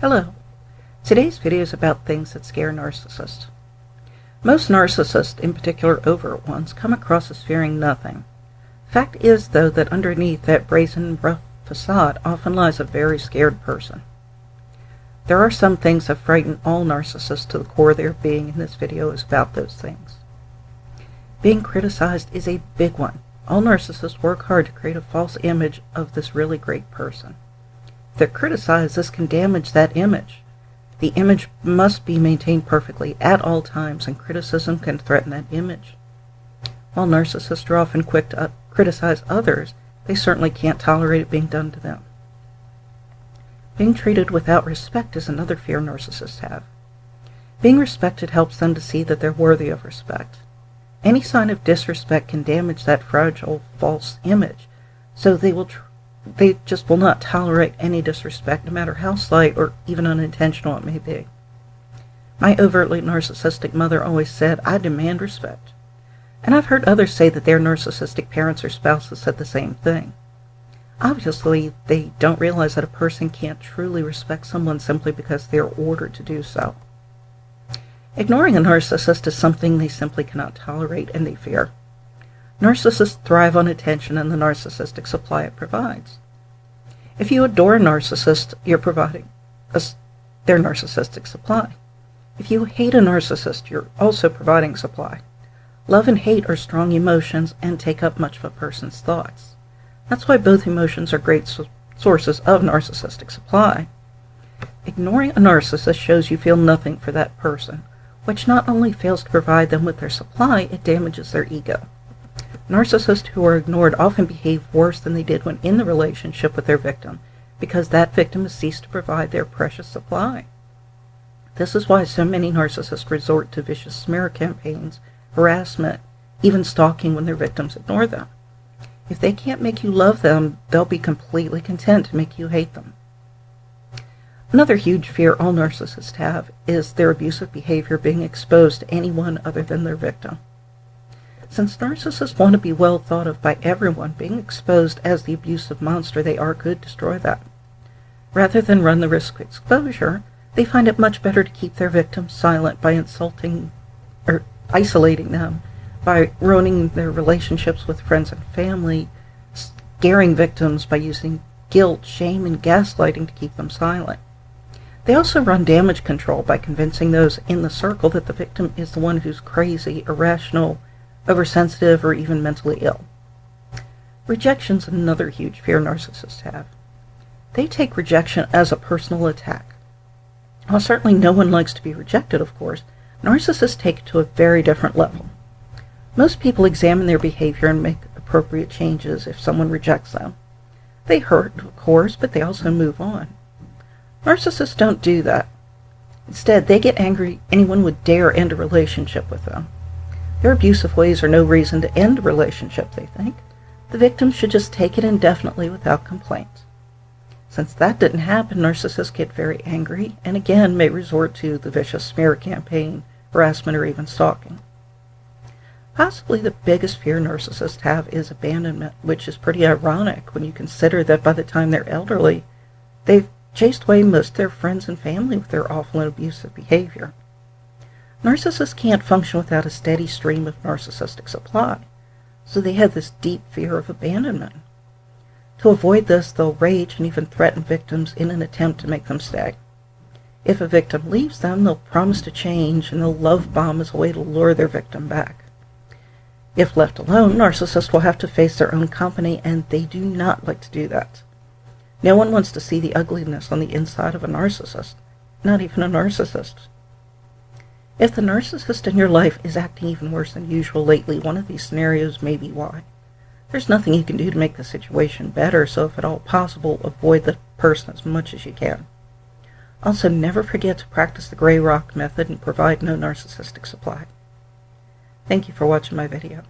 Hello. Today's video is about things that scare narcissists. Most narcissists, in particular overt ones, come across as fearing nothing. Fact is, though, that underneath that brazen, rough facade often lies a very scared person. There are some things that frighten all narcissists to the core of their being, and this video is about those things. Being criticized is a big one. All narcissists work hard to create a false image of this really great person. If they're criticized, this can damage that image. The image must be maintained perfectly at all times, and criticism can threaten that image. While narcissists are often quick to criticize others, they certainly can't tolerate it being done to them. Being treated without respect is another fear narcissists have. Being respected helps them to see that they're worthy of respect. Any sign of disrespect can damage that fragile, false image, so they just will not tolerate any disrespect, no matter how slight or even unintentional it may be. My overtly narcissistic mother always said, "I demand respect." And I've heard others say that their narcissistic parents or spouses said the same thing. Obviously, they don't realize that a person can't truly respect someone simply because they are ordered to do so. Ignoring a narcissist is something they simply cannot tolerate, and they fear. Narcissists thrive on attention and the narcissistic supply it provides. If you adore a narcissist, you're providing their narcissistic supply. If you hate a narcissist, you're also providing supply. Love and hate are strong emotions and take up much of a person's thoughts. That's why both emotions are great sources of narcissistic supply. Ignoring a narcissist shows you feel nothing for that person, which not only fails to provide them with their supply, it damages their ego. Narcissists who are ignored often behave worse than they did when in the relationship with their victim, because that victim has ceased to provide their precious supply. This is why so many narcissists resort to vicious smear campaigns, harassment, even stalking when their victims ignore them. If they can't make you love them, they'll be completely content to make you hate them. Another huge fear all narcissists have is their abusive behavior being exposed to anyone other than their victim. Since narcissists want to be well thought of by everyone, being exposed as the abusive monster they are could destroy that. Rather than run the risk of exposure, they find it much better to keep their victims silent by insulting or isolating them, by ruining their relationships with friends and family, scaring victims by using guilt, shame, and gaslighting to keep them silent. They also run damage control by convincing those in the circle that the victim is the one who's crazy, irrational, oversensitive, or even mentally ill. Rejection's another huge fear narcissists have. They take rejection as a personal attack. While certainly no one likes to be rejected, of course, narcissists take it to a very different level. Most people examine their behavior and make appropriate changes if someone rejects them. They hurt, of course, but they also move on. Narcissists don't do that. Instead, they get angry anyone would dare end a relationship with them. Their abusive ways are no reason to end a relationship, they think. The victim should just take it indefinitely without complaint. Since that didn't happen, narcissists get very angry and again may resort to the vicious smear campaign, harassment, or even stalking. Possibly the biggest fear narcissists have is abandonment, which is pretty ironic when you consider that by the time they're elderly, they've chased away most of their friends and family with their awful and abusive behavior. Narcissists can't function without a steady stream of narcissistic supply, so they have this deep fear of abandonment. To avoid this, they'll rage and even threaten victims in an attempt to make them stay. If a victim leaves them, they'll promise to change, and they'll love bomb as a way to lure their victim back. If left alone, narcissists will have to face their own company, and they do not like to do that. No one wants to see the ugliness on the inside of a narcissist, not even a narcissist. If the narcissist in your life is acting even worse than usual lately, one of these scenarios may be why. There's nothing you can do to make the situation better, so if at all possible, avoid the person as much as you can. Also, never forget to practice the gray rock method and provide no narcissistic supply. Thank you for watching my video.